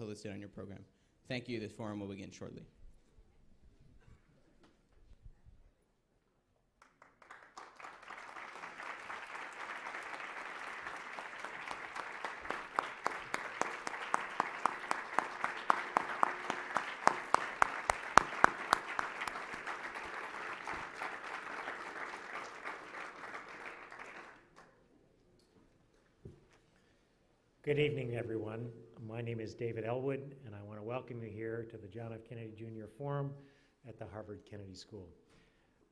also listed on your program. Thank you. The forum will begin shortly. Good evening, everyone. My name is David Ellwood, and I want to welcome you here to the John F. Kennedy Jr. Forum at the Harvard Kennedy School.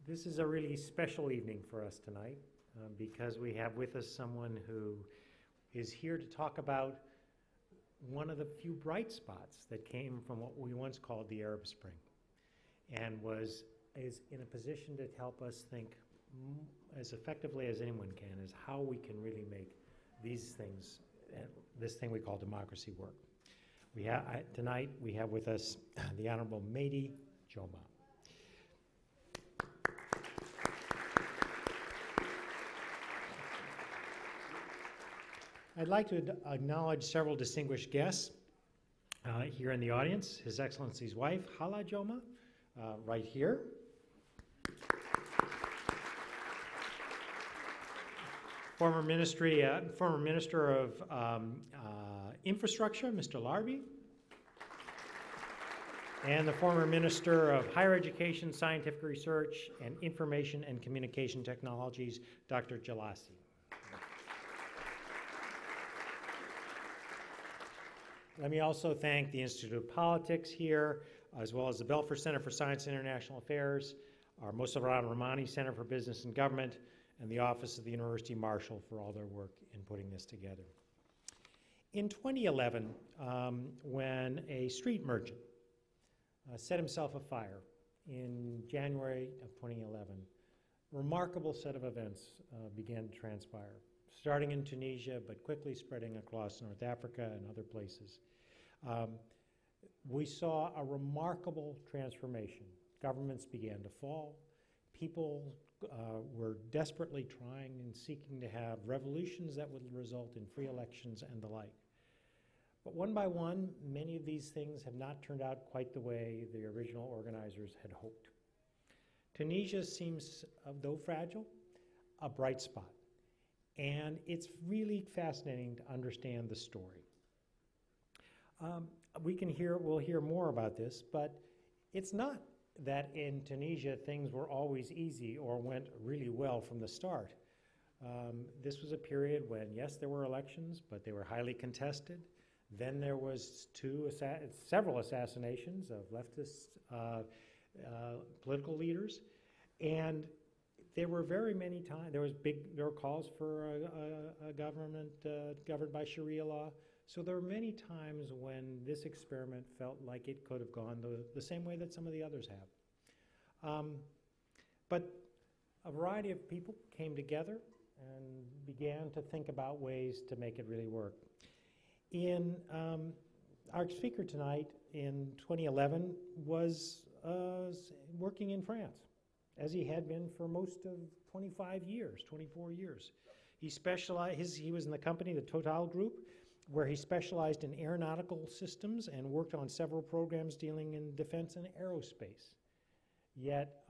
This is a really special evening for us tonight because we have with us someone who is here to talk about one of the few bright spots that came from what we once called the Arab Spring, and is in a position to help us think as effectively as anyone can is how we can really make these things, this thing we call democracy, work. Tonight we have with us the Honorable Mehdi Jomaa. I'd like to acknowledge several distinguished guests here in the audience. His Excellency's wife, Hala Jomaa, right here. Former Minister of Infrastructure, Mr. Larbi, and the former Minister of Higher Education, Scientific Research, and Information and Communication Technologies, Dr. Jalassi. Let me also thank the Institute of Politics here, as well as the Belfer Center for Science and International Affairs, our Mossavar Rahmani Center for Business and Government, and the Office of the University Marshal for all their work in putting this together. In 2011, when a street merchant set himself afire in January of 2011, a remarkable set of events began to transpire, starting in Tunisia, but quickly spreading across North Africa and other places. We saw a remarkable transformation. Governments began to fall. People were desperately trying and seeking to have revolutions that would result in free elections and the like. But one by one, many of these things have not turned out quite the way the original organizers had hoped. Tunisia seems, though fragile, a bright spot. And it's really fascinating to understand the story. We'll hear more about this, but it's not that in Tunisia things were always easy or went really well from the start. This was a period when, yes, there were elections, but they were highly contested. Then there was several assassinations of leftist political leaders, and there were very many times, there were calls for a government governed by Sharia law. So there were many times when this experiment felt like it could have gone the same way that some of the others have. But a variety of people came together and began to think about ways to make it really work. Our speaker tonight in 2011 was working in France, as he had been for most of 24 years. He was in the company, the Total Group, where he specialized in aeronautical systems and worked on several programs dealing in defense and aerospace. Yet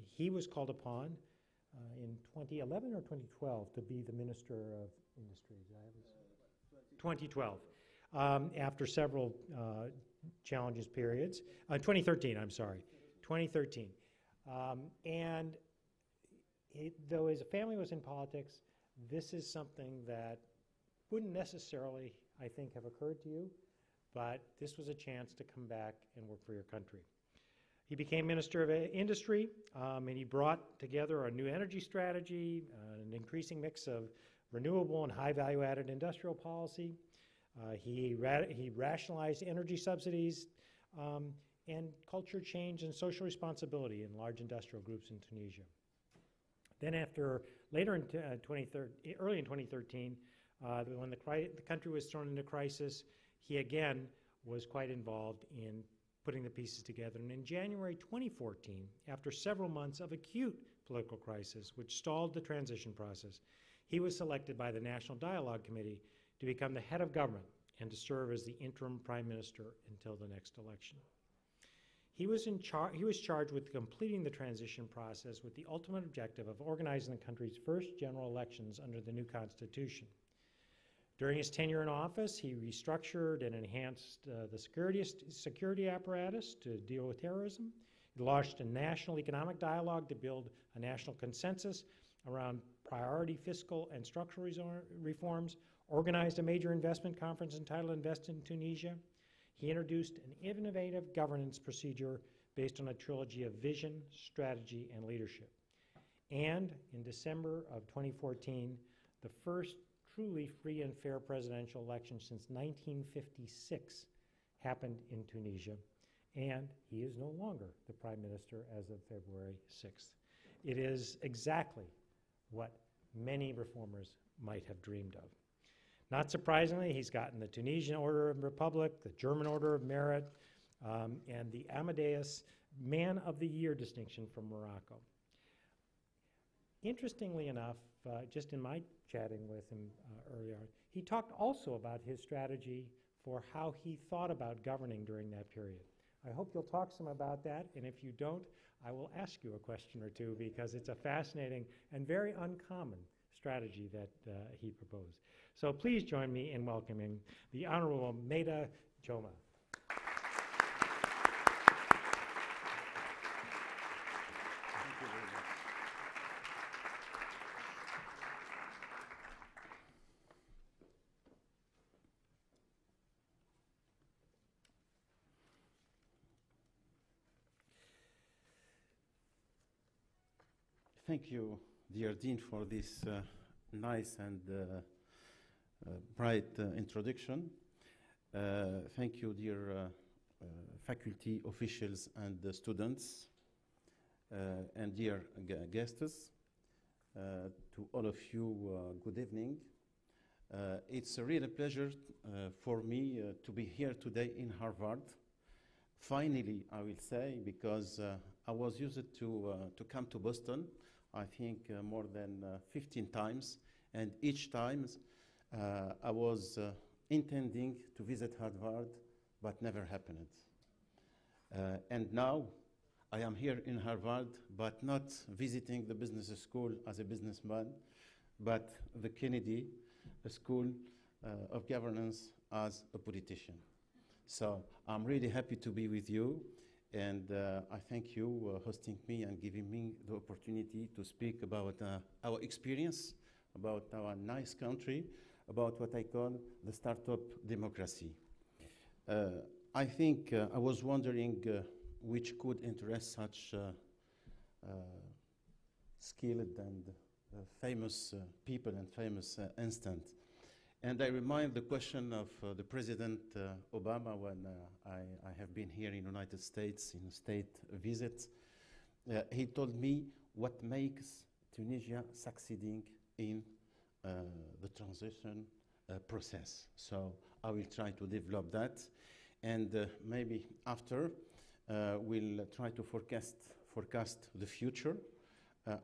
he was called upon in 2011 or 2012 to be the Minister of Industry. 2012, after several challenges periods. 2013, I'm sorry, 2013. And though his family was in politics, this is something that wouldn't necessarily, I think, have occurred to you, but this was a chance to come back and work for your country. He became Minister of Industry, and he brought together a new energy strategy, an increasing mix of renewable and high value-added industrial policy. He rationalized energy subsidies and culture change and social responsibility in large industrial groups in Tunisia. Then early in 2013, when the country was thrown into crisis, he again was quite involved in putting the pieces together. And in January 2014, after several months of acute political crisis, which stalled the transition process, he was selected by the National Dialogue Committee to become the head of government and to serve as the interim Prime Minister until the next election. He was charged with completing the transition process with the ultimate objective of organizing the country's first general elections under the new constitution. During his tenure in office, he restructured and enhanced the security apparatus to deal with terrorism. He launched a national economic dialogue to build a national consensus around priority fiscal and structural reforms, organized a major investment conference entitled Invest in Tunisia. He introduced an innovative governance procedure based on a trilogy of vision, strategy, and leadership. And in December of 2014, the first truly free and fair presidential election since 1956 happened in Tunisia, and he is no longer the Prime Minister as of February 6th. It is exactly what many reformers might have dreamed of. Not surprisingly, he's gotten the Tunisian Order of Republic, the German Order of Merit, and the Amadeus Man of the Year distinction from Morocco. Interestingly enough, just in my chatting with him earlier, he talked also about his strategy for how he thought about governing during that period. I hope you'll talk some about that, and if you don't, I will ask you a question or two because it's a fascinating and very uncommon strategy that he proposed. So please join me in welcoming the Honorable Mehdi Jomaa. Thank you, dear Dean, for this nice and bright introduction. Thank you, dear faculty, officials, and students, and dear guests. To all of you, good evening. It's a real pleasure for me to be here today in Harvard. Finally, I will say, because I was used to come to Boston, I think more than 15 times, and each time I was intending to visit Harvard, but never happened. And now I am here in Harvard, but not visiting the business school as a businessman, but the Kennedy School of Governance as a politician. So I'm really happy to be with you. And I thank you hosting me and giving me the opportunity to speak about our experience, about our nice country, about what I call the startup democracy. I think I was wondering which could interest such skilled and famous people and famous instant. And I remind the question of the President Obama when I have been here in the United States in a state visit. He told me what makes Tunisia succeeding in the transition process. So I will try to develop that. And maybe after, we'll try to forecast the future,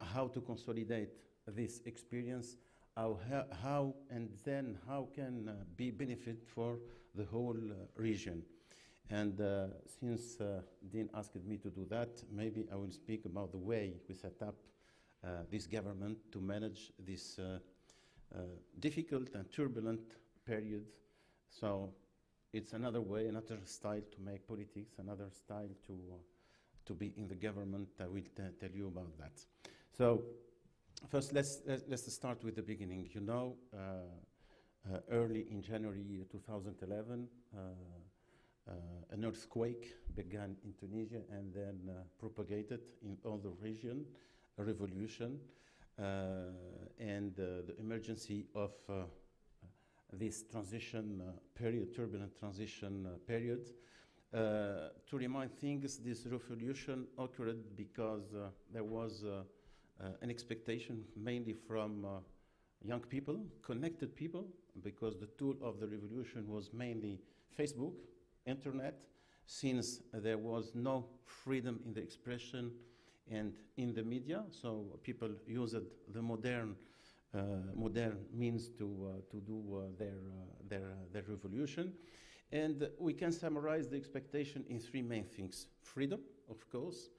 how to consolidate this experience, how and then how can be benefit for the whole region. And since Dean asked me to do that, maybe I will speak about the way we set up this government to manage this difficult and turbulent period. So it's another way, another style to make politics, another style to be in the government. I will tell you about that. So first, let's start with the beginning. You know, early in January 2011, an earthquake began in Tunisia and then propagated in all the region, a revolution, and the emergency of this transition period, turbulent transition period. To remind things, this revolution occurred because there was an expectation mainly from young people, connected people, because the tool of the revolution was mainly Facebook, internet, since there was no freedom in the expression and in the media, so people used the modern modern means to do their revolution. And we can summarize the expectation in three main things. Freedom, of course,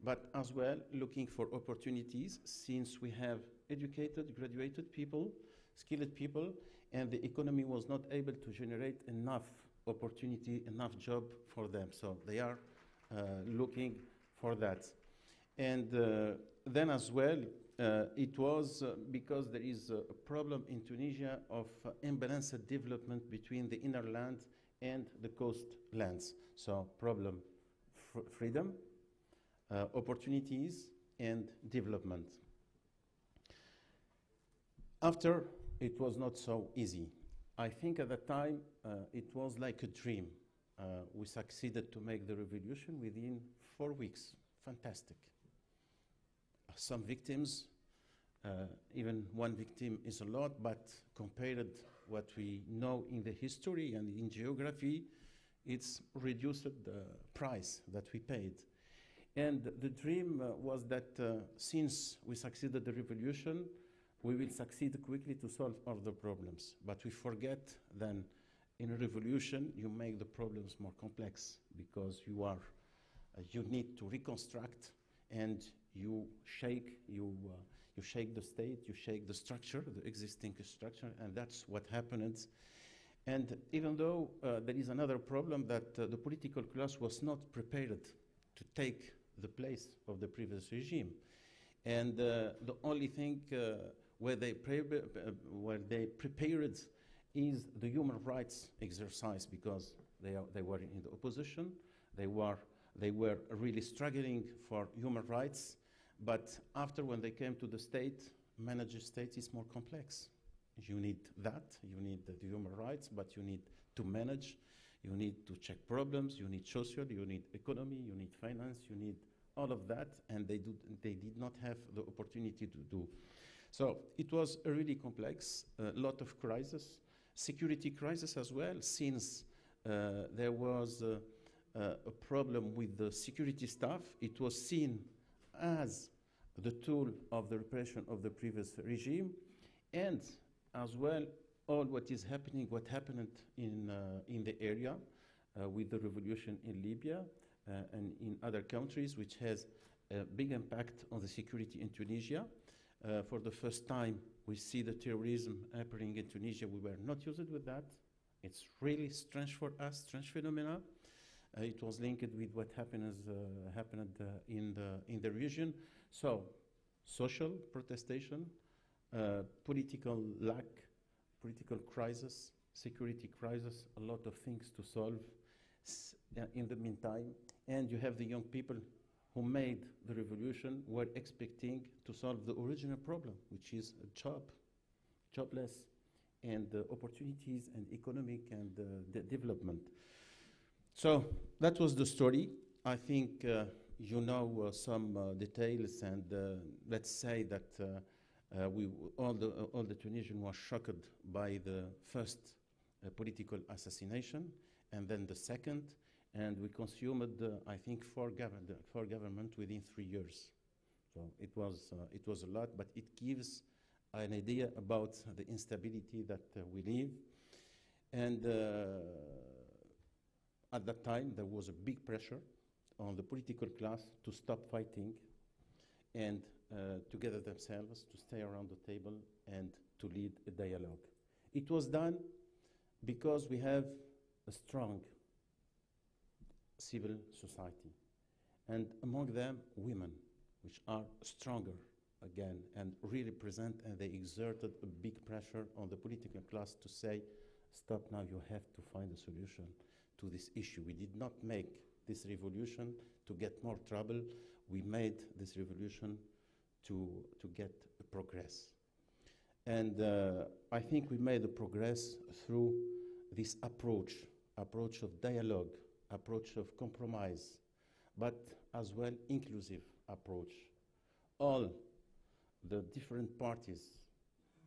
but as well looking for opportunities, since we have educated, graduated people, skilled people, and the economy was not able to generate enough opportunity, enough job for them. So they are looking for that. And then as well, it was because there is a problem in Tunisia of imbalanced development between the inner land and the coast lands. So problem, freedom, opportunities, and development. After, it was not so easy. I think at that time, it was like a dream. We succeeded to make the revolution within 4 weeks. Fantastic. Some victims, even one victim is a lot, but compared what we know in the history and in geography, it's reduced the price that we paid. And the dream was that since we succeeded the revolution, we will succeed quickly to solve all the problems. But we forget then in a revolution, you make the problems more complex because you need to reconstruct and you shake the state, you shake the structure, the existing structure, and that's what happened. And even though there is another problem that the political class was not prepared to take the place of the previous regime. And the only thing where they prepared is the human rights exercise, because they were in the opposition, they were really struggling for human rights, but after when they came to the state, managed state is more complex. You need that, you need the human rights, but you need to manage, you need to check problems, you need social, you need economy, you need finance, you need all of that, and they did not have the opportunity to do. So it was a really complex, a lot of crisis, security crisis as well, since there was a problem with the security staff. It was seen as the tool of the repression of the previous regime, and as well all what happened in the area with the revolution in Libya and in other countries, which has a big impact on the security in Tunisia. For the first time, we see the terrorism happening in Tunisia. We were not used with that. It's really strange for us, strange phenomena. It was linked with what happened in the region. So, social protestation, political lack, political crisis, security crisis, a lot of things to solve in the meantime. And you have the young people who made the revolution were expecting to solve the original problem, which is a jobless, and opportunities and economic and the development. So that was the story. I think you know some details, and let's say that all the Tunisians were shocked by the first political assassination, and then the second, and we consumed, I think, four government within 3 years. So it was a lot, but it gives an idea about the instability that we live. And at that time, there was a big pressure on the political class to stop fighting and to gather themselves, to stay around the table and to lead a dialogue. It was done because we have a strong civil society, and among them women, which are stronger again and really present, and they exerted a big pressure on the political class to say, stop now, you have to find a solution to this issue. We did not make this revolution to get more trouble. We made this revolution to get a progress. And I think we made a progress through this approach of dialogue, approach of compromise, but as well inclusive approach. All the different parties,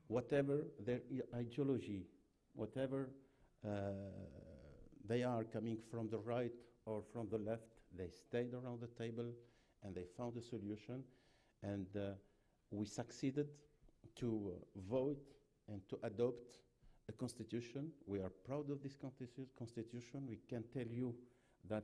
whatever their ideology, whatever they are, coming from the right or from the left, they stayed around the table and they found a solution, and we succeeded to vote and to adopt a constitution. We are proud of this constitution. We can tell you that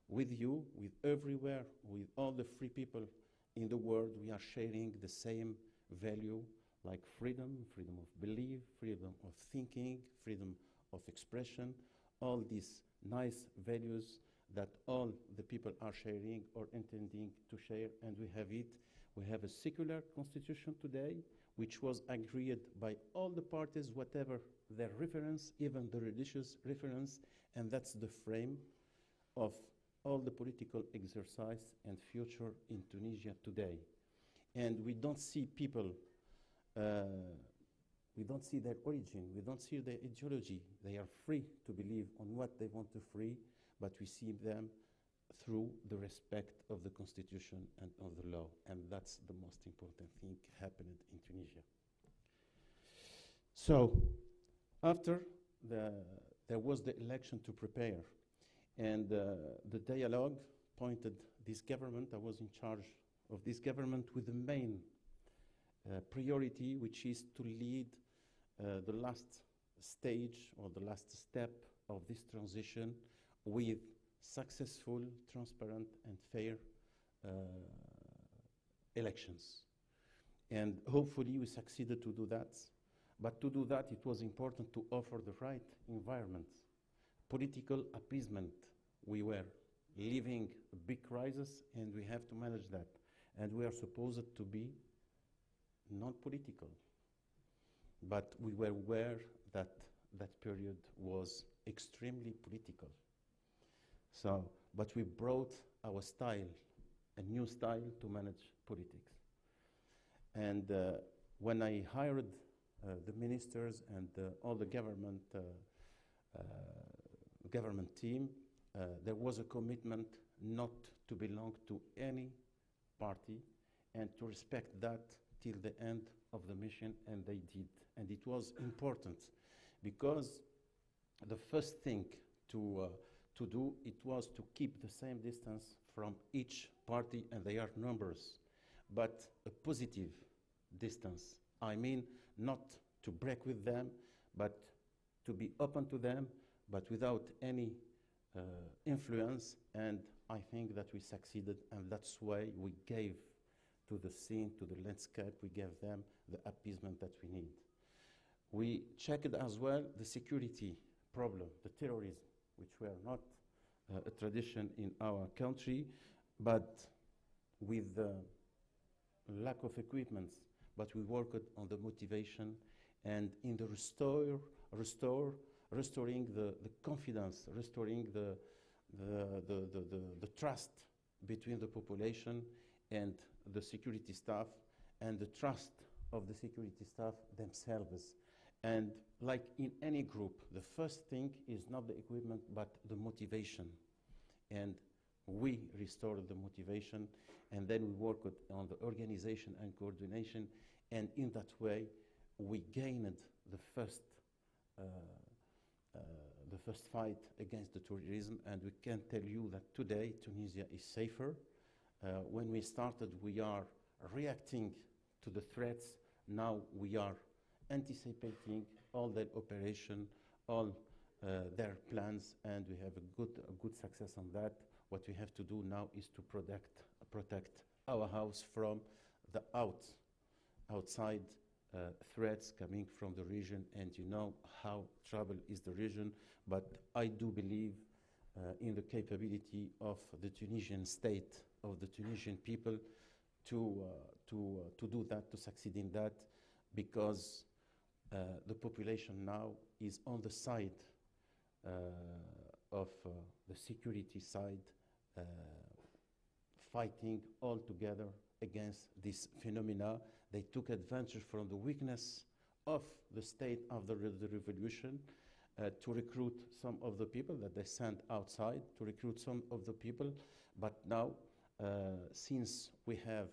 with you, with everywhere, with all the free people in the world, we are sharing the same value like freedom, freedom of belief, freedom of thinking, freedom of expression, all these nice values that all the people are sharing or intending to share, and we have it. We have a secular constitution today, which was agreed by all the parties, whatever their reference, even the religious reference, and that's the frame of all the political exercise and future in Tunisia today. And we don't see people, we don't see their origin, we don't see their ideology. They are free to believe on what they want to free, but we see them through the respect of the constitution and of the law, and that's the most important thing happened in Tunisia. So, after there was the election to prepare, and the dialogue pointed this government. I was in charge of this government with the main priority, which is to lead the last stage or the last step of this transition with successful, transparent, and fair elections. And hopefully we succeeded to do that. But to do that, it was important to offer the right environment. Political appeasement. We were living a big crisis, and we have to manage that. And we are supposed to be not political. But we were aware that that period was extremely political. So, but we brought our style, a new style to manage politics. And when I hired the ministers and all the government team, there was a commitment not to belong to any party and to respect that till the end of the mission, and they did. And it was important because the first thing to do, it was to keep the same distance from each party, and they are numbers, but a positive distance. I mean, not to break with them, but to be open to them, but without any influence, and I think that we succeeded, and that's why we gave to the scene, to the landscape, we gave them the appeasement that we need. We checked as well the security problem, the terrorism, which were not a tradition in our country, but with the lack of equipment, but we worked on the motivation and in the restoring the confidence, restoring the trust between the population and the security staff, and the trust of the security staff themselves. And like in any group, the first thing is not the equipment, but the motivation. And we restored the motivation, and then we worked on the organization and coordination, and in that way, we gained the first fight against the terrorism, and we can tell you that today Tunisia is safer. When we started, we are reacting to the threats. Now we are anticipating all their operation, all their plans, and we have a good success on that. What we have to do now is to protect our house from the outside threats coming from the region, and you know how troubled is the region, but I do believe in the capability of the Tunisian state, of the Tunisian people to do that, to succeed in that, because the population now is on the side of the security side, fighting all together against this phenomena. They took advantage from the weakness of the state after the revolution to recruit some of the people that they sent outside, to recruit some of the people. But now, since we have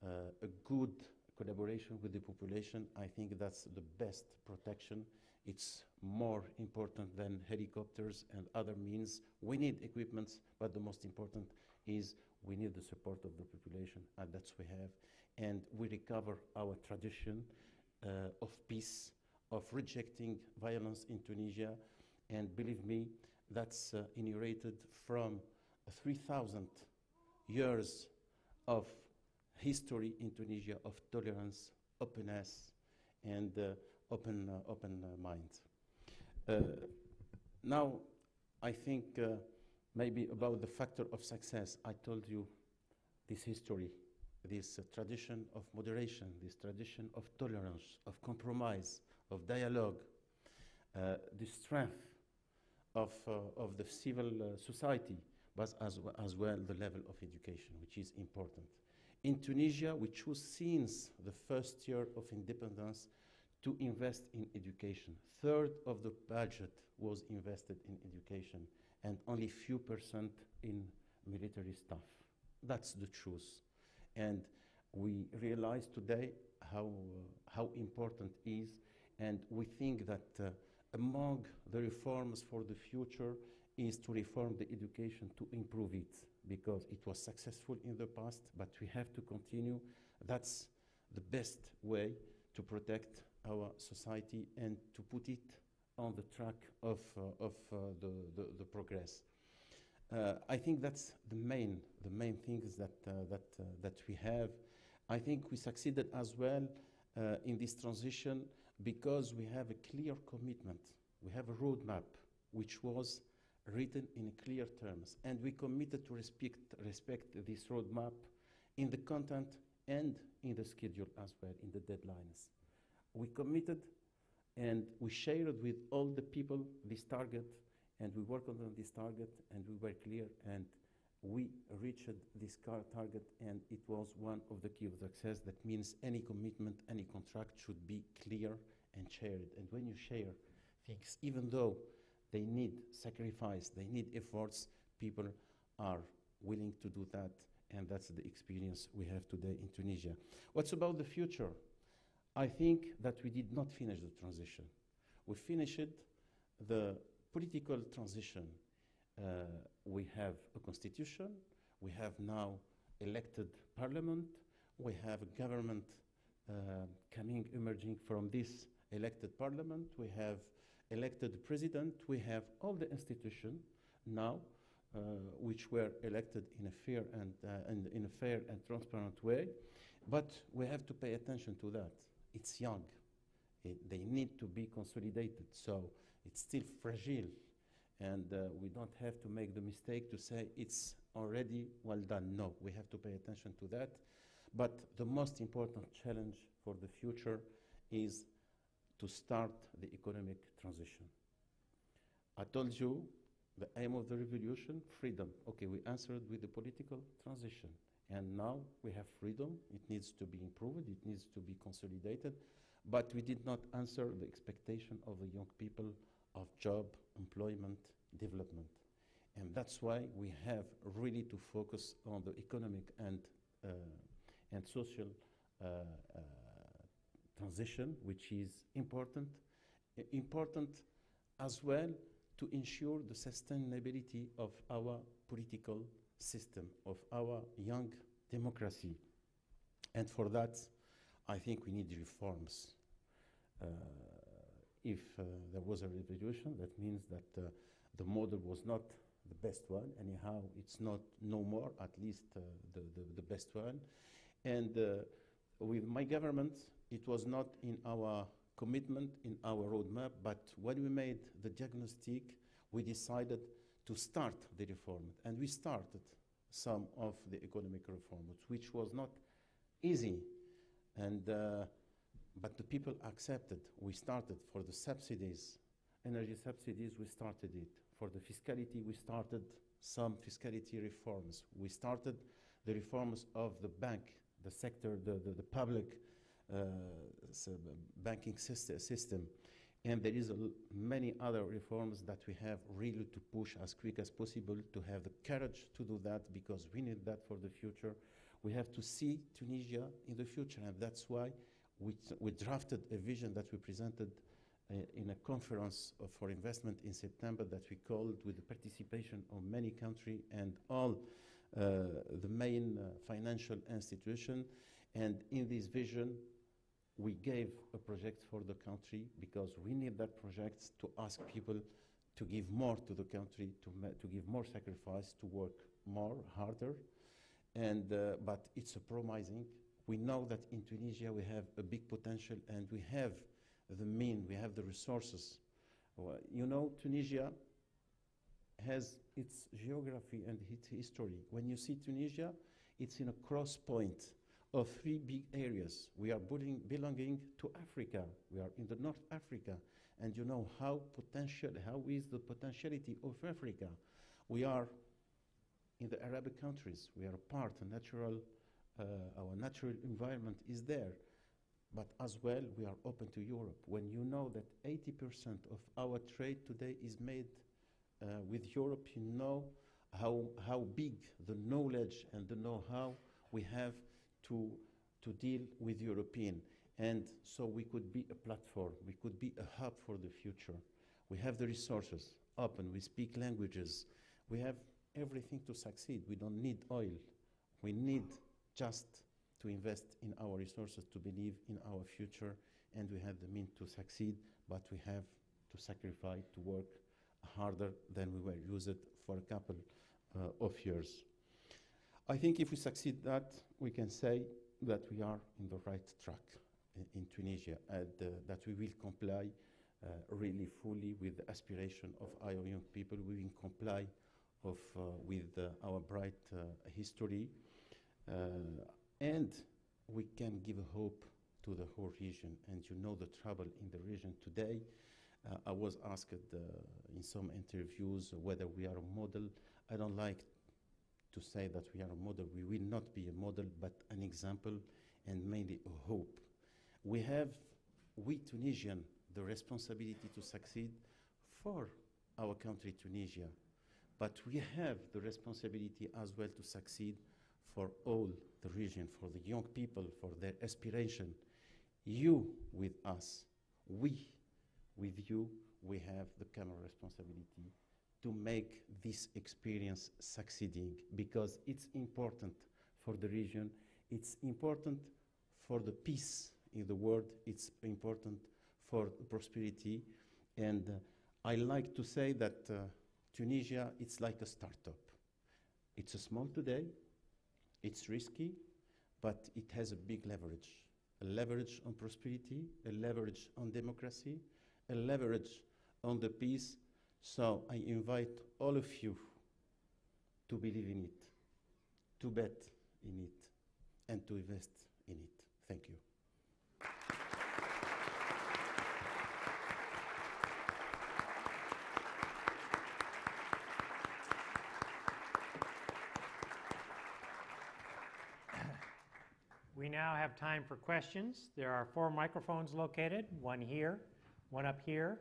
a good collaboration with the population, I think that's the best protection. It's more important than helicopters and other means. We need equipments, but the most important is we need the support of the population, and that's we have. And we recover our tradition. of peace, of rejecting violence in Tunisia. And believe me, that's inaugurated from 3,000 years of history in Tunisia of tolerance, openness, and open mind. Now, I think maybe about the factor of success. I told you this history, this tradition of moderation, this tradition of tolerance, of compromise, of dialogue, the strength of the civil society, but as well the level of education, which is important. In Tunisia, we chose since the first year of independence to invest in education. Third of the budget was invested in education, and only few percent in military staff. That's the truth. And we realize today how important it is, and we think that among the reforms for the future is to reform the education, to improve it, because it was successful in the past, but we have to continue. That's the best way to protect our society and to put it on the track of the progress. I think that's the main things that we have. I think we succeeded as well in this transition because we have a clear commitment. We have a roadmap which was written in clear terms, and we committed to respect this roadmap in the content and in the schedule as well, in the deadlines. We committed and we shared with all the people this target, and we worked on this target, and we were clear, and we reached this target, and it was one of the key of success. That means any commitment, any contract should be clear and shared. And when you share things, even though they need sacrifice, they need efforts, people are willing to do that, and that's the experience we have today in Tunisia. What's about the future? I think that we did not finish the transition. We finished the political transition. We have a constitution, we have now elected parliament, we have a government emerging from this elected parliament, we have elected president, we have all the institutions now which were elected in a fair and transparent way, but we have to pay attention to that. It's young. They need to be consolidated, so it's still fragile, and we don't have to make the mistake to say it's already well done. No, we have to pay attention to that. But the most important challenge for the future is to start the economic transition. I told you the aim of the revolution, freedom. Okay, we answered with the political transition. And now we have freedom. It needs to be improved. It needs to be consolidated. But we did not answer the expectation of the young people of job, employment, development. And that's why we have really to focus on the economic and social transition, which is important. Important as well to ensure the sustainability of our political system, of our young democracy. And for that, I think we need reforms. If there was a revolution, that means that the model was not the best one. Anyhow, it's not no more, at least the best one. And with my government, it was not in our commitment, in our roadmap, but when we made the diagnostic, we decided to start the reform. And we started some of the economic reforms, which was not easy. And but the people accepted. We started for the subsidies, energy subsidies, we started it. For the fiscality, we started some fiscality reforms. We started the reforms of the bank, the sector, the public banking system. And there is many other reforms that we have really to push as quick as possible, to have the courage to do that, because we need that for the future. We have to see Tunisia in the future, and that's why we drafted a vision that we presented in a conference for investment in September that we called with the participation of many countries and all the main financial institutions. And in this vision, we gave a project for the country because we need that project to ask people to give more to the country, to give more sacrifice, to work more, harder. And, but it's a promising. We know that in Tunisia we have a big potential and we have the mean, we have the resources. Well, you know, Tunisia has its geography and its history. When you see Tunisia, it's in a cross point of three big areas. We are belonging to Africa. We are in the North Africa. And you know how is the potentiality of Africa. We are in the Arabic countries. We are a part, our natural environment is there. But as well, we are open to Europe. When you know that 80% of our trade today is made with Europe, you know how big the knowledge and the know-how we have to deal with European. And so we could be a platform, we could be a hub for the future. We have the resources open, we speak languages, we have everything to succeed. We don't need oil. We need just to invest in our resources, to believe in our future, and we have the means to succeed, but we have to sacrifice, to work harder than we were used for a couple of years. I think if we succeed that, we can say that we are in the right track in Tunisia, and that we will comply really fully with the aspiration of our young people. We will comply with our bright history, and we can give a hope to the whole region. And you know the trouble in the region today. I was asked in some interviews whether we are a model. I don't like to say that we are a model. We will not be a model, but an example and mainly a hope. We Tunisian, the responsibility to succeed for our country, Tunisia. But we have the responsibility as well to succeed for all the region, for the young people, for their aspiration. You with us, we with you, we have the common responsibility to make this experience succeeding, because it's important for the region, it's important for the peace in the world, it's important for prosperity. And I like to say that Tunisia, it's like a startup. It's small today, it's risky, but it has a big leverage on prosperity, a leverage on democracy, a leverage on the peace. So I invite all of you to believe in it, to bet in it, and to invest in it. Thank you. We now have time for questions. There are 4 microphones located, one here, one up here,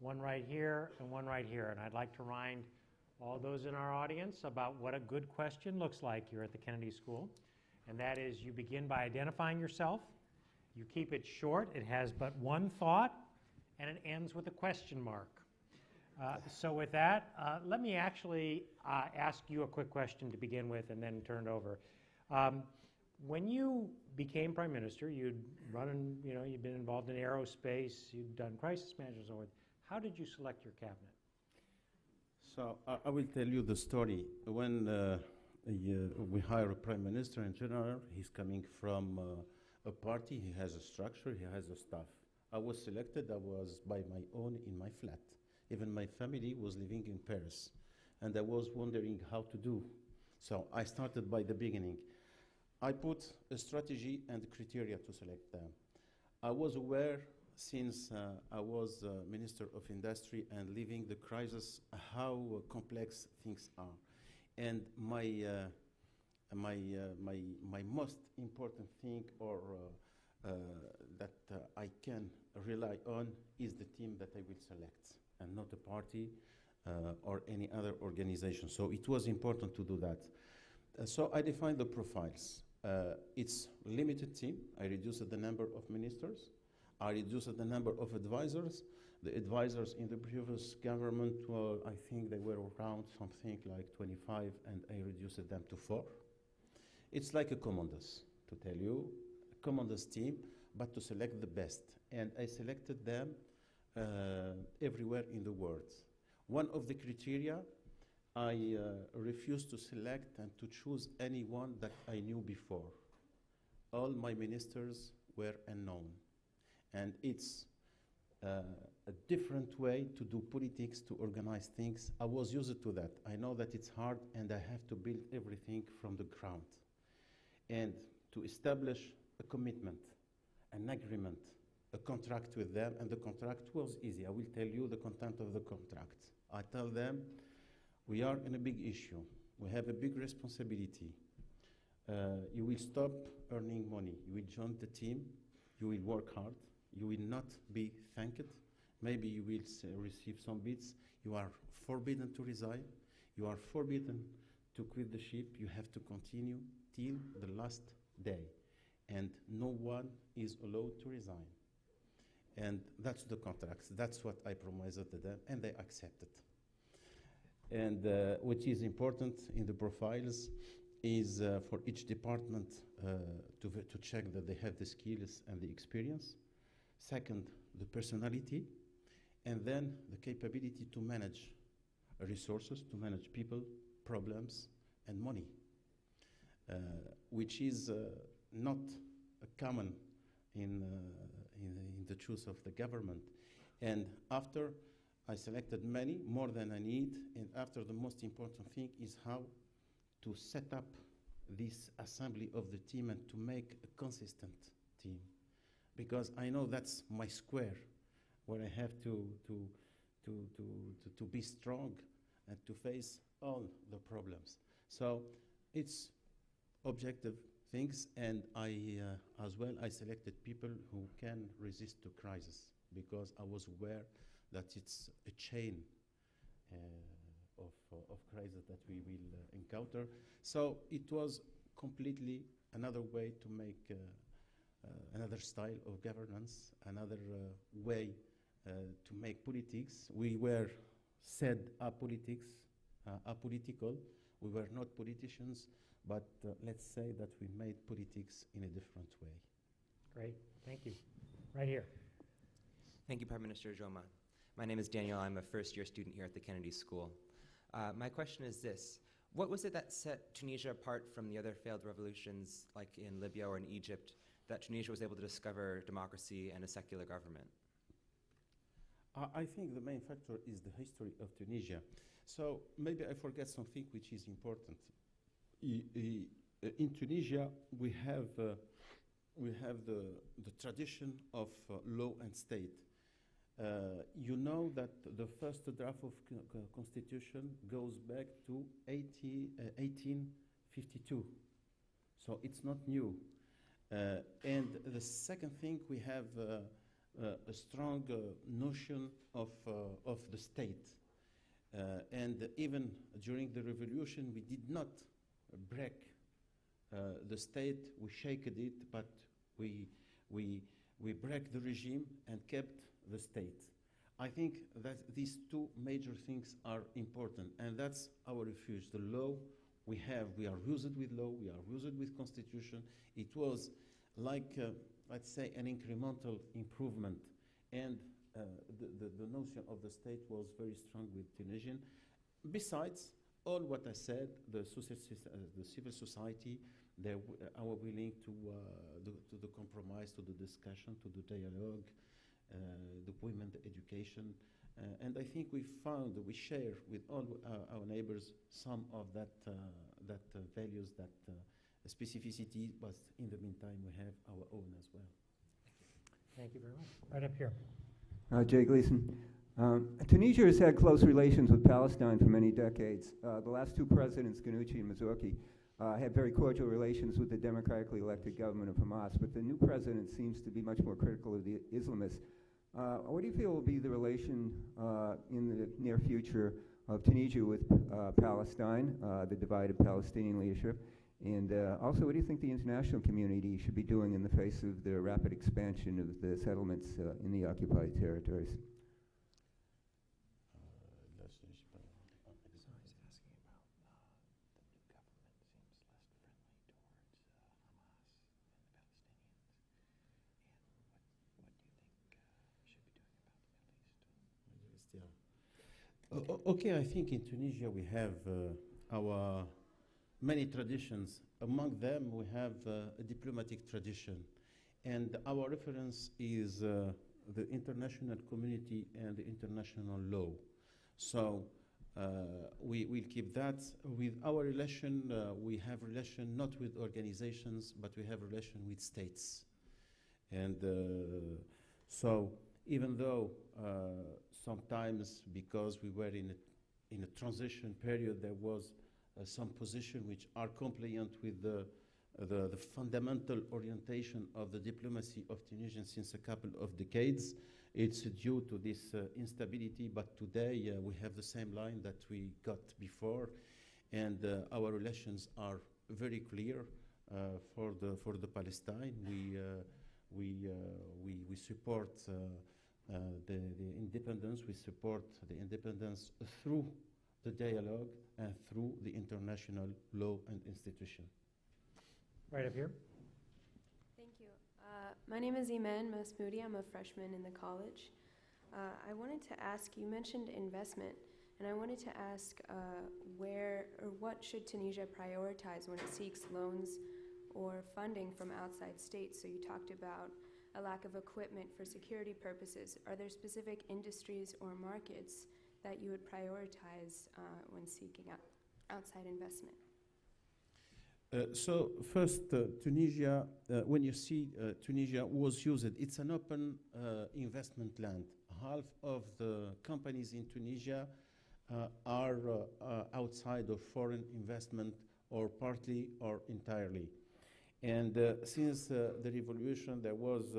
one right here, and one right here. And I'd like to remind all those in our audience about what a good question looks like here at the Kennedy School. And that is, you begin by identifying yourself, you keep it short, it has but one thought, and it ends with a question mark. So with that, let me actually ask you a quick question to begin with and then turn it over. When you became Prime Minister, you'd you'd been involved in aerospace, you'd done crisis management and so forth. How did you select your cabinet? So I will tell you the story. When we hire a Prime Minister in general, he's coming from a party, he has a structure, he has a staff. I was selected, I was by my own in my flat. Even my family was living in Paris. And I was wondering how to do. So I started by the beginning. I put a strategy and criteria to select them. I was aware since I was Minister of Industry and living the crisis, how complex things are. And my most important thing that I can rely on is the team that I will select, and not a party or any other organization. So it was important to do that. So I defined the profiles. It's a limited team. I reduced the number of ministers. I reduced the number of advisors. The advisors in the previous government were, I think they were around something like 25, and I reduced them to 4. It's like a commandos, to tell you, a commandos team, but to select the best. And I selected them everywhere in the world. One of the criteria, I refused to select and to choose anyone that I knew before. All my ministers were unknown. And it's a different way to do politics, to organize things. I was used to that. I know that it's hard and I have to build everything from the ground. And to establish a commitment, an agreement, a contract with them, and the contract was easy. I will tell you the content of the contract. I tell them, we are in a big issue. We have a big responsibility. You will stop earning money. You will join the team. You will work hard. You will not be thanked. Maybe you will receive some bits. You are forbidden to resign. You are forbidden to quit the ship. You have to continue till the last day. And no one is allowed to resign. And that's the contracts. That's what I promised to them, and they accepted. And what is important in the profiles is for each department to check that they have the skills and the experience. Second, the personality. And then the capability to manage resources, to manage people, problems, and money, which is not common in the choice of the government. And after I selected many, more than I need, and after the most important thing is how to set up this assembly of the team and to make a consistent team. Because I know that's my square, where I have to be strong and to face all the problems. So it's objective things, and as well, I selected people who can resist to crisis, because I was aware that it's a chain of crisis that we will encounter. So it was completely another way to make another style of governance, another way to make politics. We were said apolitical. We were not politicians, but let's say that we made politics in a different way. Great, thank you. Right here. Thank you, Prime Minister Jomaa. My name is Daniel. I'm a first-year student here at the Kennedy School. My question is this. What was it that set Tunisia apart from the other failed revolutions, like in Libya or in Egypt, that Tunisia was able to discover democracy and a secular government? I think the main factor is the history of Tunisia. So maybe I forget something which is important. In Tunisia, we have the tradition of law and state. You know that the first draft of constitution goes back to 1852. So it's not new. And the second thing, we have a strong notion of the state. And even during the revolution, we did not break the state, we shaked it, but we break the regime and kept the state. I think that these two major things are important, and that's our refuge. The law we have, we are used with law, we are used with constitution. It was like, let's say, an incremental improvement, and the notion of the state was very strong with Tunisian. Besides all what I said, the civil society, they are willing to the compromise, to the discussion, to the dialogue, the women, the education. And I think we share with all our neighbors some of that values, that specificity, but in the meantime, we have our own as well. Thank you very much. Right up here. Jay Gleason. Tunisia has had close relations with Palestine for many decades. The last two presidents, Ghannouchi and Mazourki, had very cordial relations with the democratically elected government of Hamas, but the new president seems to be much more critical of the Islamists. What do you feel will be the relation in the near future of Tunisia with Palestine, the divided Palestinian leadership? And also, what do you think the international community should be doing in the face of the rapid expansion of the settlements in the occupied territories? Okay, I think in Tunisia we have our many traditions. Among them, we have a diplomatic tradition. And our reference is the international community and the international law. So we will keep that. With our relation, we have relation not with organizations, but we have relation with states. And so even though sometimes because we were in a transition period, there was some position which are compliant with the fundamental orientation of the diplomacy of Tunisia since a couple of decades. It's due to this instability, but today we have the same line that we got before, and our relations are very clear for the Palestine. We support the independence. We support the independence through the dialogue and through the international law and institution. Right up here. Thank you. My name is Iman Masmoudi. I'm a freshman in the college. I wanted to ask, you mentioned investment, and I wanted to ask where or what should Tunisia prioritize when it seeks loans or funding from outside states? So you talked about a lack of equipment for security purposes. Are there specific industries or markets that you would prioritize when seeking outside investment? So first, Tunisia, when you see Tunisia was used, it's an open investment land. Half of the companies in Tunisia are outside of foreign investment, or partly or entirely. And since the revolution, there was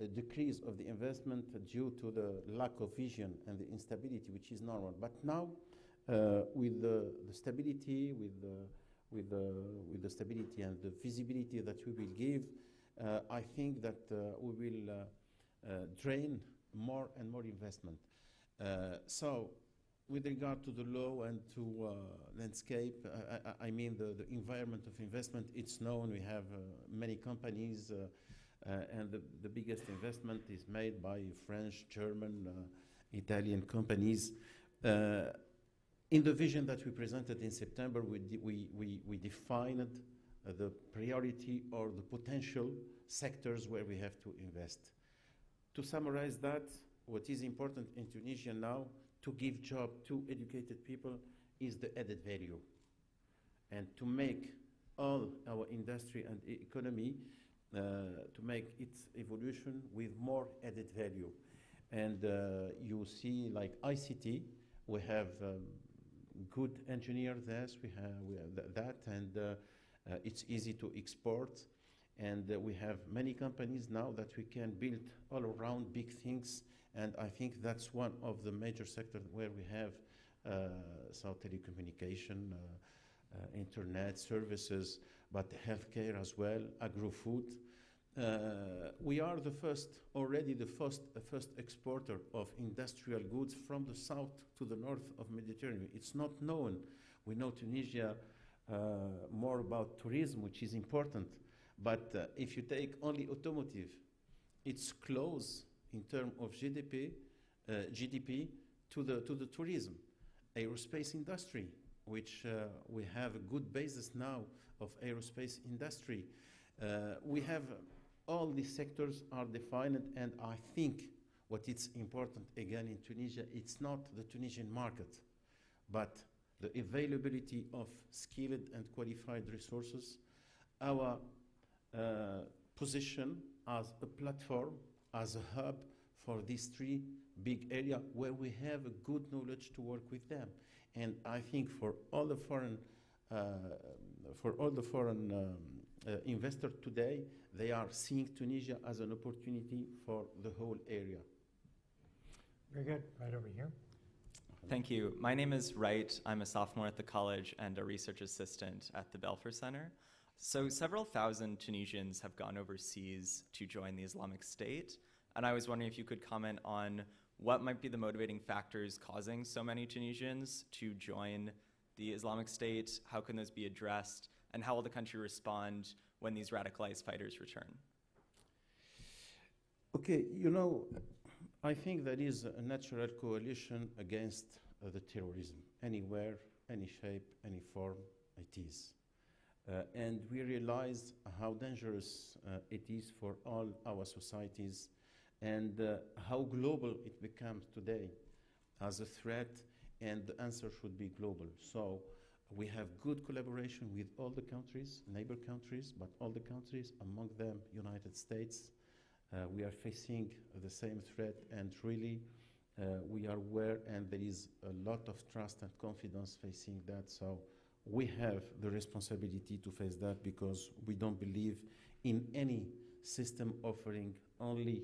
a decrease of the investment due to the lack of vision and the instability, which is normal. But now, with the stability, with the stability and the visibility that we will give, I think that we will drain more and more investment. So, with regard to the law and to landscape, I mean the environment of investment, it's known. We have many companies, and the biggest investment is made by French, German, Italian companies. In the vision that we presented in September, we defined the priority or the potential sectors where we have to invest. To summarize that, what is important in Tunisia now to give job to educated people is the added value. And to make all our industry and economy, to make its evolution with more added value. And you see, like ICT, we have good engineers there, we have that, and it's easy to export. And we have many companies now that we can build all around big things. And I think that's one of the major sectors where we have so telecommunication, internet services, but healthcare as well, agro-food. We are already the first exporter of industrial goods from the south to the north of Mediterranean. It's not known. We know Tunisia more about tourism, which is important. But if you take only automotive, it's close in terms of GDP to the tourism, aerospace industry, which we have a good basis now of aerospace industry. We have all these sectors are defined, and I think what is important again in Tunisia, it's not the Tunisian market, but the availability of skilled and qualified resources, our position as a platform, as a hub for these three big areas where we have a good knowledge to work with them. And I think for all the foreign investors today, they are seeing Tunisia as an opportunity for the whole area. Very good. Right over here. Thank you. My name is Wright. I'm a sophomore at the college and a research assistant at the Belfer Center. So several thousand Tunisians have gone overseas to join the Islamic State, and I was wondering if you could comment on what might be the motivating factors causing so many Tunisians to join the Islamic State, how can those be addressed, and how will the country respond when these radicalized fighters return? Okay, you know, I think there is a natural coalition against the terrorism, anywhere, any shape, any form it is. And we realize how dangerous it is for all our societies and how global it becomes today as a threat, and the answer should be global. So we have good collaboration with all the countries, neighbor countries, but all the countries, among them United States. We are facing the same threat, and really we are aware, and there is a lot of trust and confidence facing that. So we have the responsibility to face that, because we don't believe in any system offering only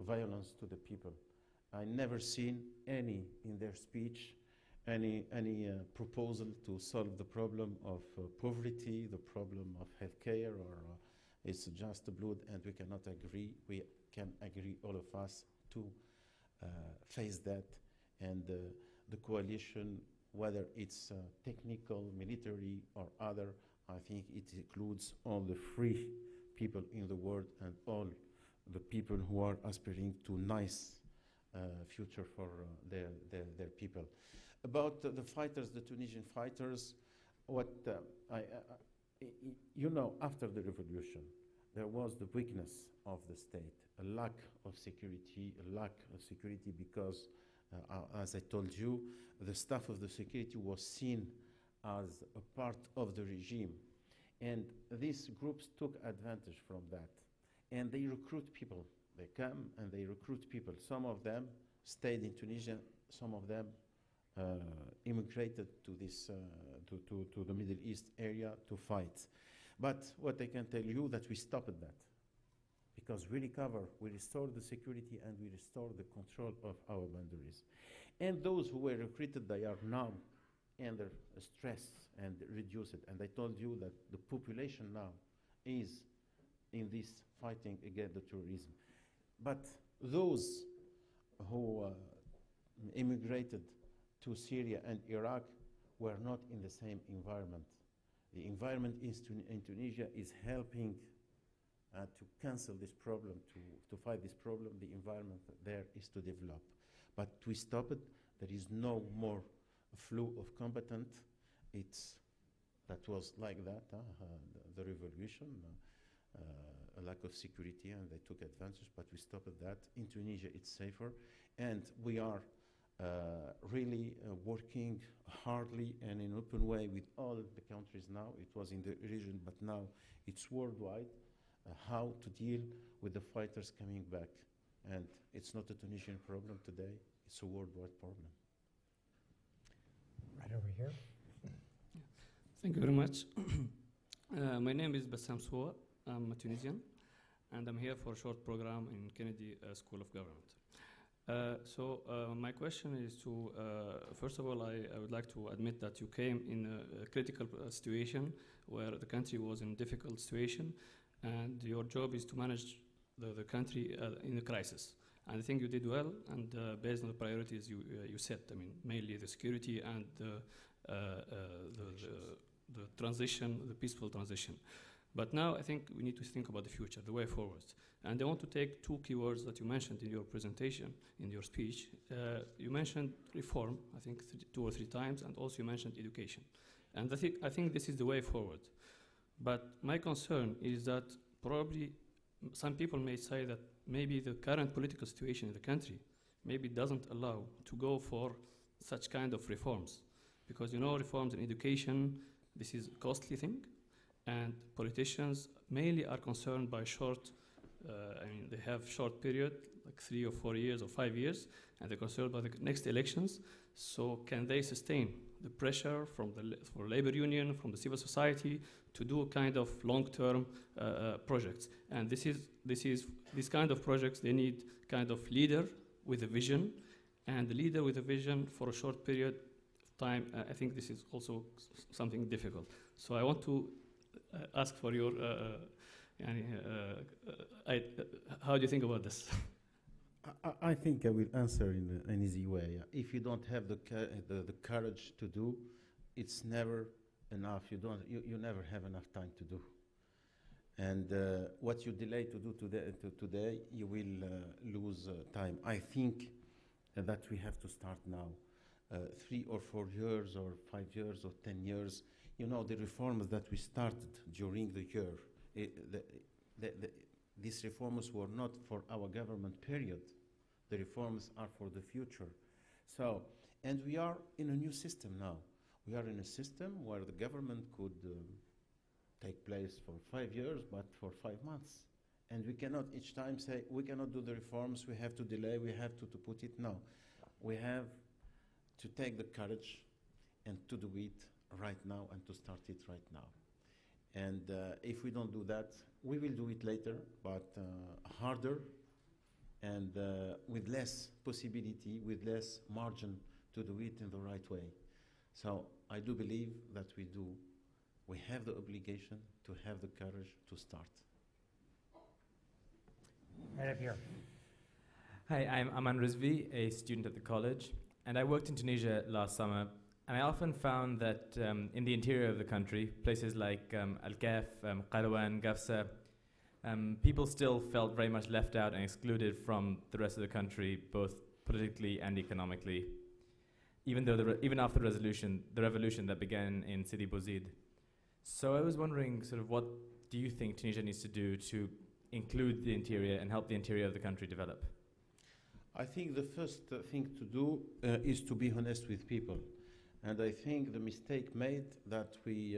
violence to the people. I never seen any in their speech any proposal to solve the problem of poverty, the problem of healthcare, or it's just blood, and we cannot agree. We can agree, all of us, to face that, and the coalition, whether it's technical, military, or other, I think it includes all the free people in the world and all the people who are aspiring to nice future for their people. About the fighters, the Tunisian fighters, what you know, after the revolution, there was the weakness of the state, a lack of security, because, as I told you, the staff of the security was seen as a part of the regime. And these groups took advantage from that. And they recruit people. They come and they recruit people. Some of them stayed in Tunisia, some of them immigrated to this, to the Middle East area to fight. But what I can tell you that we stopped that, because we restored the security, and we restored the control of our boundaries. And those who were recruited, they are now under stress and reduced. And I told you that the population now is in this fighting against the terrorism. But those who immigrated to Syria and Iraq were not in the same environment. The environment in Tunisia is helping to cancel this problem, to fight this problem. The environment there is to develop. But we stop it. There is no more flow of combatant. That was like that, the revolution, a lack of security, and they took advantage, but we stopped that. In Tunisia, it's safer, and we are really working hardly and in an open way with all the countries now. It was in the region, but now it's worldwide, how to deal with the fighters coming back. And it's not a Tunisian problem today, it's a worldwide problem. Right over here. Thank you very much. My name is Bassam Soua. I'm a Tunisian, and I'm here for a short program in Kennedy School of Government. My question is to, first of all, I would like to admit that you came in a critical situation where the country was in a difficult situation, and your job is to manage the country in a crisis. And I think you did well, and based on the priorities you set, I mean, mainly the security and the transition, the peaceful transition. But now I think we need to think about the future, the way forward. And I want to take two keywords that you mentioned in your presentation, in your speech. You mentioned reform, I think 2 or 3 times, and also you mentioned education. And I think this is the way forward. But my concern is that probably some people may say that maybe the current political situation in the country maybe doesn't allow to go for such kind of reforms. Because you know, reforms in education, this is a costly thing, and politicians mainly are concerned by short, they have short period, like 3 or 4 years or 5 years, and they're concerned about the next elections. So can they sustain the pressure from for labor union, from the civil society, to do a kind of long-term projects? And this kind of projects, they need kind of leader with a vision, and the leader with a vision for a short period of time. I think this is also something difficult. So I want to ask for your, how do you think about this? I think I will answer in an easy way. If you don't have the courage to do, it's never enough. You never have enough time to do. And what you delay to do today, you will lose time. I think that we have to start now. 3 or 4 years or 5 years or 10 years, you know, the reforms that we started during the year, these reforms were not for our government period. The reforms are for the future. So, and we are in a new system now. We are in a system where the government could take place for 5 years, but for 5 months. And we cannot each time say, we cannot do the reforms, we have to delay, we have to put it. No, we have to take the courage and to do it right now and to start it right now. And if we don't do that, we will do it later, but harder and with less possibility, with less margin to do it in the right way. So I do believe that we have the obligation to have the courage to start. Right up here. Hi, I'm Aman Rizvi, a student at the college, and I worked in Tunisia last summer, and I often found that in the interior of the country, places like Al-Kaf, Qarwan, Gafsa, people still felt very much left out and excluded from the rest of the country, both politically and economically, even after the revolution that began in Sidi Bouzid. So I was wondering, sort of, what do you think Tunisia needs to do to include the interior and help the interior of the country develop? I think the first thing to do is to be honest with people. And I think the mistake made that we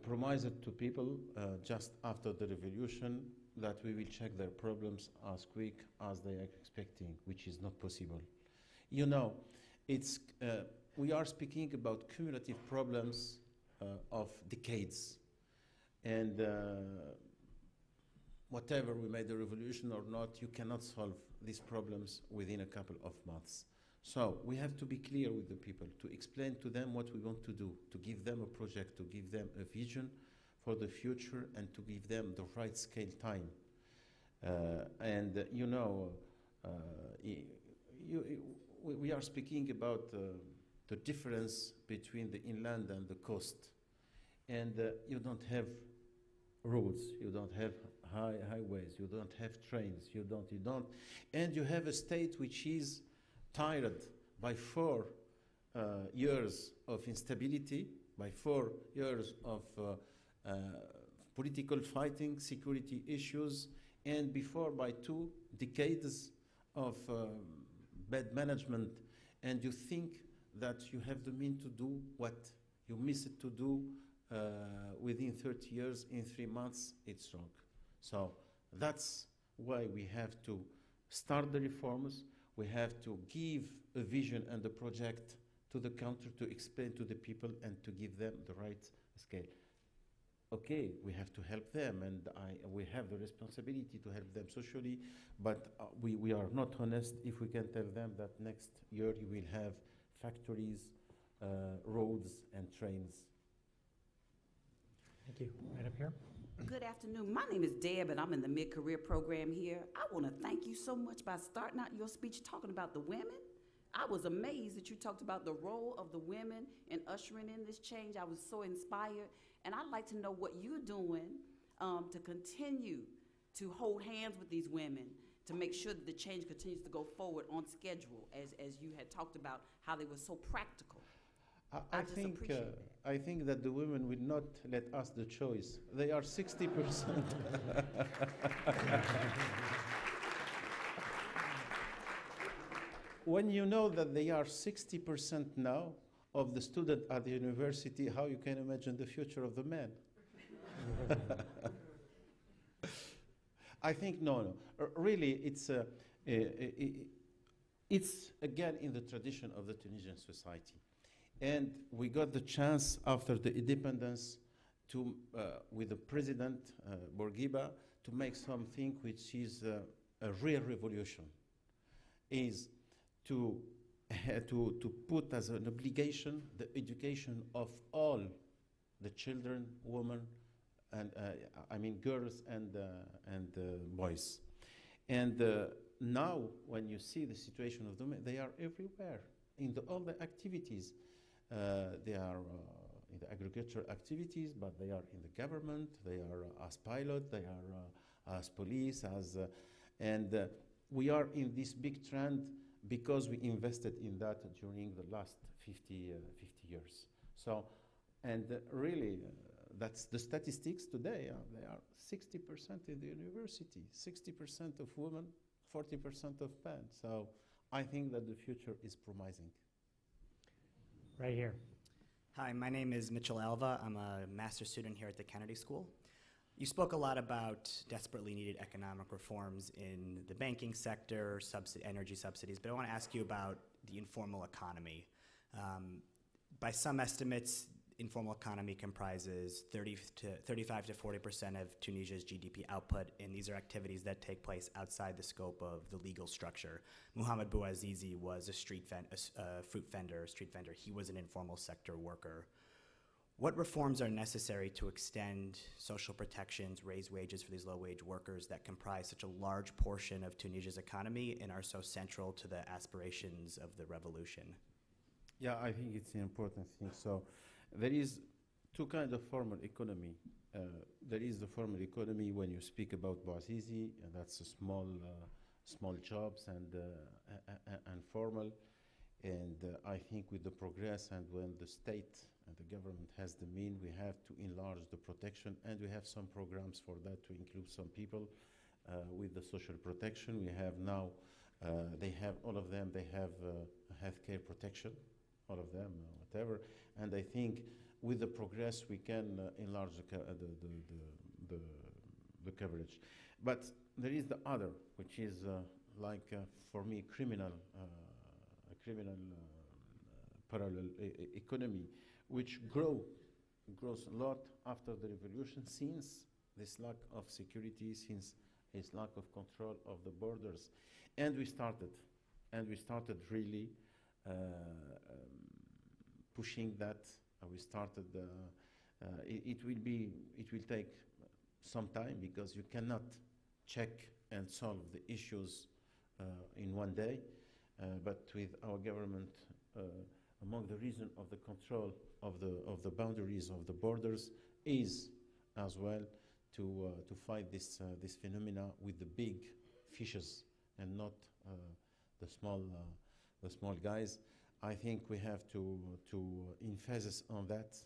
promised to people just after the revolution that we will check their problems as quick as they are expecting, which is not possible. You know, we are speaking about cumulative problems of decades. And whatever we made the revolution or not, you cannot solve these problems within a couple of months. So we have to be clear with the people, to explain to them what we want to do, to give them a project, to give them a vision for the future, and to give them the right scale time. You know, we are speaking about the difference between the inland and the coast. And you don't have roads, you don't have highways, you don't have trains, you don't. And you have a state which is tired by 4 years of instability, by 4 years of political fighting, security issues, and before by 2 decades of bad management. And you think that you have the means to do what you missed to do within 30 years in 3 months. It's wrong. So that's why we have to start the reforms. We have to give a vision and a project to the country, to explain to the people and to give them the right scale. Okay, we have to help them, and we have the responsibility to help them socially, but we are not honest if we can tell them that next year you will have factories, roads, and trains. Thank you. Right up here. Good afternoon. My name is Deb, and I'm in the mid-career program here. I want to thank you so much by starting out your speech talking about the women. I was amazed that you talked about the role of the women in ushering in this change. I was so inspired, and I'd like to know what you're doing to continue to hold hands with these women to make sure that the change continues to go forward on schedule, as you had talked about how they were so practical. I think that the women will not let us the choice. They are 60%. When you know that they are 60% now of the student at the university, how you can imagine the future of the men? I think no. Really, it's again in the tradition of the Tunisian society. And we got the chance after the independence to, with the president, Bourguiba, to make something which is a real revolution, is to put as an obligation the education of all the children, women, and I mean girls and boys. And now, when you see the situation of them, they are everywhere in all the activities. They are in the agricultural activities, but they are in the government, they are as pilot, they are as police, and we are in this big trend because we invested in that during the last 50 years. So, and really, that's the statistics today. They are 60% in the university, 60% of women, 40% of men. So I think that the future is promising. Right here. Hi, my name is Mitchell Alva. I'm a master's student here at the Kennedy School. You spoke a lot about desperately needed economic reforms in the banking sector, energy subsidies, but I want to ask you about the informal economy. By some estimates, informal economy comprises 35 to 40% of Tunisia's GDP output, and these are activities that take place outside the scope of the legal structure. Mohamed Bouazizi was a fruit vendor. He was an informal sector worker. What reforms are necessary to extend social protections, raise wages for these low-wage workers that comprise such a large portion of Tunisia's economy and are so central to the aspirations of the revolution? Yeah, I think it's an important thing. So there is two kinds of formal economy. There is the formal economy when you speak about Bouazizi, and that's a small jobs and formal. And I think with the progress and when the state and the government has the mean, we have to enlarge the protection, and we have some programs for that to include some people with the social protection. We have now, they have, all of them, they have healthcare protection, all of them, whatever. And I think with the progress, we can enlarge the coverage. But there is the other, which is for me, criminal parallel economy, which grows a lot after the revolution, since this lack of security, since this lack of control of the borders. And we started really pushing that. We started, it will take some time, because you cannot check and solve the issues in one day. But with our government, among the reason of the control of the boundaries of the borders is as well to fight this phenomena with the big fishes and not the small guys. I think we have to emphasis on that.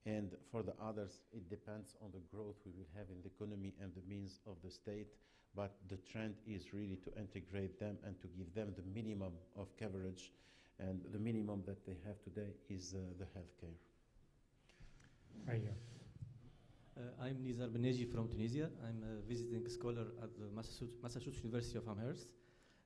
And for the others, it depends on the growth we will have in the economy and the means of the state. But the trend is really to integrate them and to give them the minimum of coverage. And the minimum that they have today is the healthcare. Right here. I'm Nizar Beneji from Tunisia. I'm a visiting scholar at the Massachusetts University of Amherst.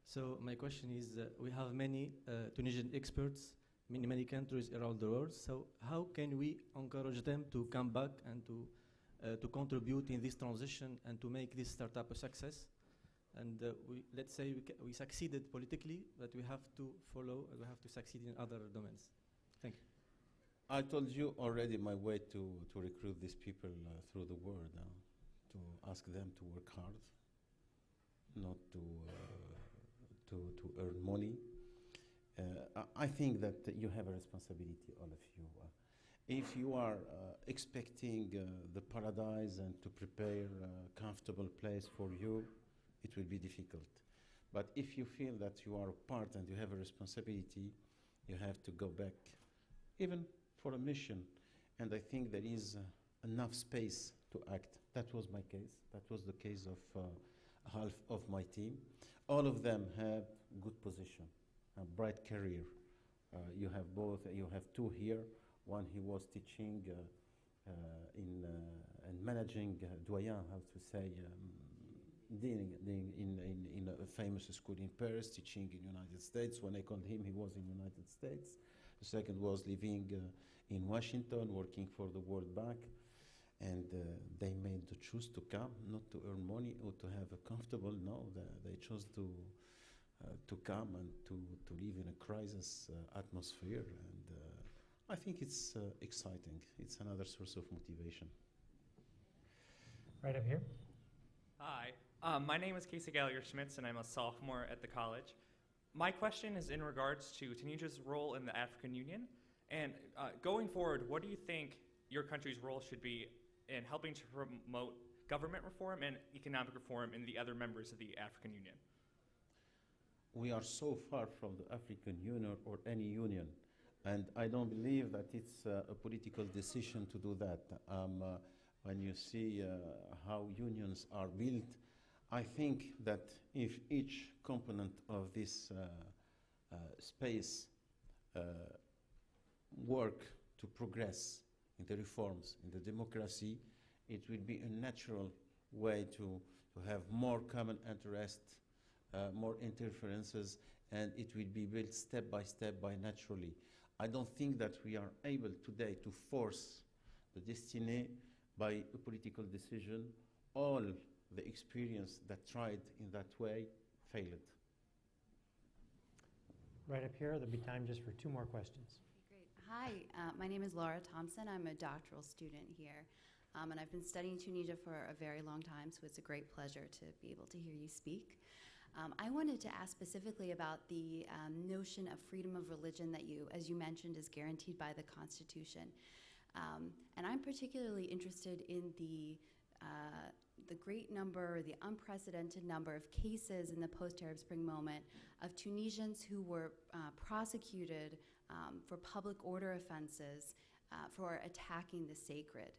So my question is, we have many Tunisian experts in many countries around the world. So how can we encourage them to come back and to contribute in this transition and to make this startup a success? And let's say we succeeded politically, but we have to follow, we have to succeed in other domains. Thank you. I told you already my way to recruit these people through the world, to ask them to work hard, not to earn money. I think that you have a responsibility, all of you. If you are expecting the paradise and to prepare a comfortable place for you, it will be difficult. But if you feel that you are a part and you have a responsibility, you have to go back, even for a mission. And I think there is enough space to act. That was my case. That was the case of half of my team. All of them have good position, a bright career. You have both. You have two here. One, he was teaching and managing doyen, how to say, in a famous school in Paris, teaching in United States. When I called him, he was in United States. The second was living in Washington, working for the World Bank. And they made the choice to come, not to earn money or to have a comfortable, no, they chose to come and to live in a crisis atmosphere. And I think it's exciting. It's another source of motivation. Right up here. Hi, my name is Casey Gallagher-Schmitz, and I'm a sophomore at the college. My question is in regards to Tunisia's role in the African Union. And going forward, what do you think your country's role should be in helping to promote government reform and economic reform in the other members of the African Union? We are so far from the African Union or any union, and I don't believe that it's a political decision to do that. When you see how unions are built, I think that if each component of this space work to progress in the reforms, in the democracy, it will be a natural way to have more common interest, more interferences, and it will be built step by naturally. I don't think that we are able today to force the destiny by a political decision. All the experience that tried in that way failed. Right up here, there'll be time just for 2 more questions. Great. Hi, my name is Laura Thompson. I'm a doctoral student here, and I've been studying Tunisia for a very long time, so it's a great pleasure to be able to hear you speak. I wanted to ask specifically about the notion of freedom of religion that you, as you mentioned, is guaranteed by the Constitution. And I'm particularly interested in the great number, the unprecedented number of cases in the post-Arab Spring moment of Tunisians who were prosecuted for public order offenses for attacking the sacred.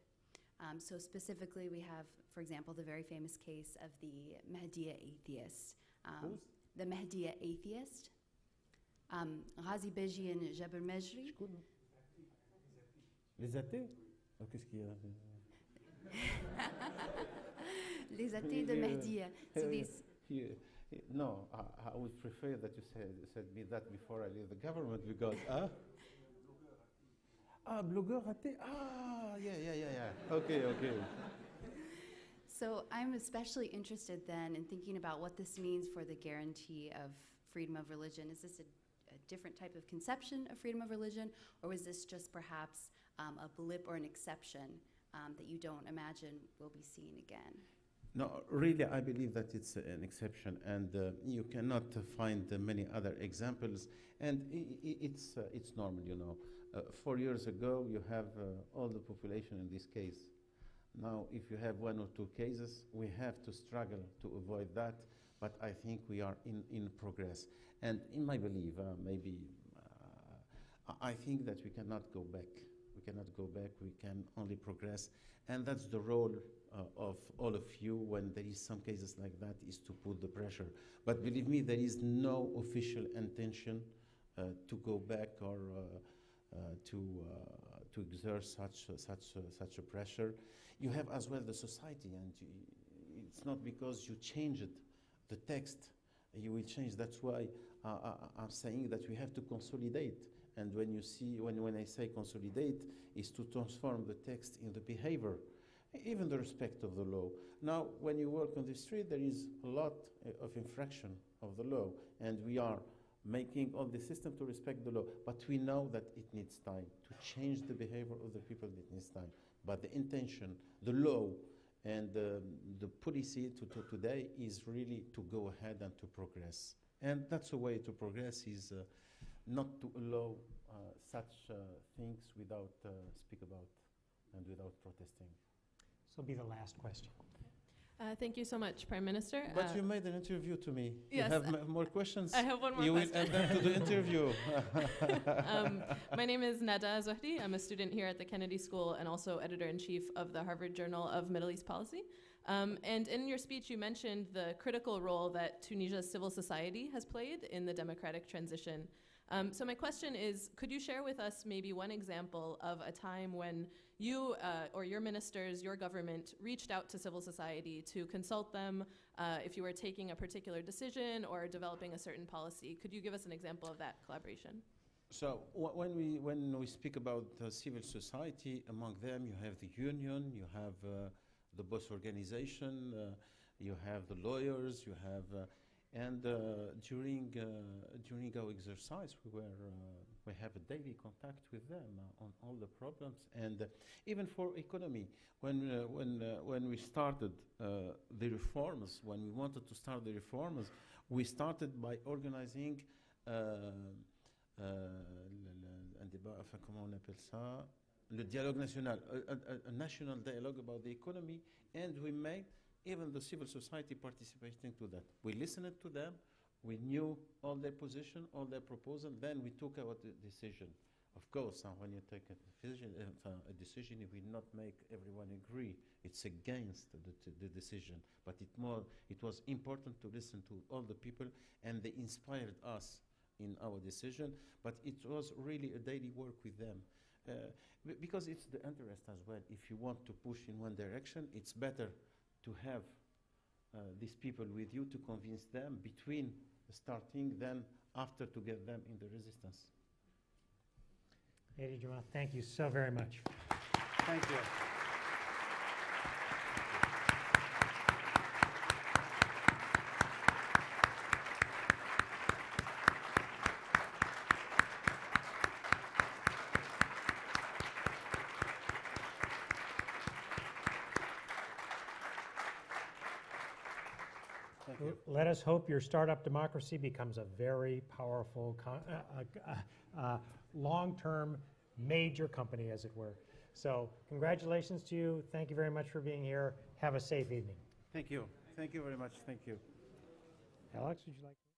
So specifically we have, for example, the very famous case of the Mehdiya atheist. The Mehdiya atheist, Ghazi Beji and Jabir Mejri. Les athées? Qu'est-ce qu'il y a? Les athées de Mehdiya. So these. No, I would prefer that you said me that before I leave the government, because blogueur athée. Yeah. Okay. So I'm especially interested then in thinking about what this means for the guarantee of freedom of religion. Is this a different type of conception of freedom of religion, or was this just perhaps a blip or an exception that you don't imagine will be seen again? No, really, I believe that it's an exception, and you cannot find many other examples, and it's normal, you know. 4 years ago, you have all the population in this case. Now, if you have 1 or 2 cases, we have to struggle to avoid that, but I think we are in progress. And in my belief, I think that we cannot go back. We cannot go back, we can only progress. And that's the role of all of you when there is some cases like that, is to put the pressure. But believe me, there is no official intention to go back or to exert such a pressure. You have as well the society, and it's not because you changed the text you will change. That's why I'm saying that we have to consolidate. And when I say consolidate, is to transform the text in the behavior, even the respect of the law. Now, when you work on the street, there is a lot of infraction of the law, and we are making all the system to respect the law. But we know that it needs time to change the behavior of the people. It needs time. But the intention, the law, and the policy today is really to go ahead and to progress. And that's a way to progress, is not to allow such things without speak about and without protesting. This will be the last question. Thank you so much, Prime Minister. But you made an interview to me. Yes, you have more questions? I have one more you question. You will add them to the interview. My name is Nada Zohdi. I'm a student here at the Kennedy School and also editor-in-chief of the Harvard Journal of Middle East Policy. And in your speech, you mentioned the critical role that Tunisia's civil society has played in the democratic transition. So my question is, could you share with us maybe one example of a time when you or your ministers, your government, reached out to civil society to consult them if you were taking a particular decision or developing a certain policy? Could you give us an example of that collaboration? So when we speak about civil society, among them you have the union, you have the boss organization, you have the lawyers, you have and during our exercise, we have a daily contact with them on all the problems, and even for economy. When we started the reforms, when we wanted to start the reforms, we started by organizing enfin, comment on appelle ça, le dialogue national, a national dialogue about the economy, and we made even the civil society participating to that. We listened to them, we knew all their position, all their proposal, then we took our decision. Of course, when you take a decision, it will not make everyone agree. It's against the decision, but it was important to listen to all the people, and they inspired us in our decision, but it was really a daily work with them. Because it's the interest as well. If you want to push in one direction, it's better to have these people with you to convince them between starting than after to get them in the resistance. Mehdi Jomaa, thank you so very much. Thank you. Let us hope your startup democracy becomes a very powerful, long-term, major company, as it were. So congratulations to you. Thank you very much for being here. Have a safe evening. Thank you. Thank you very much. Thank you. Alex, would you like to?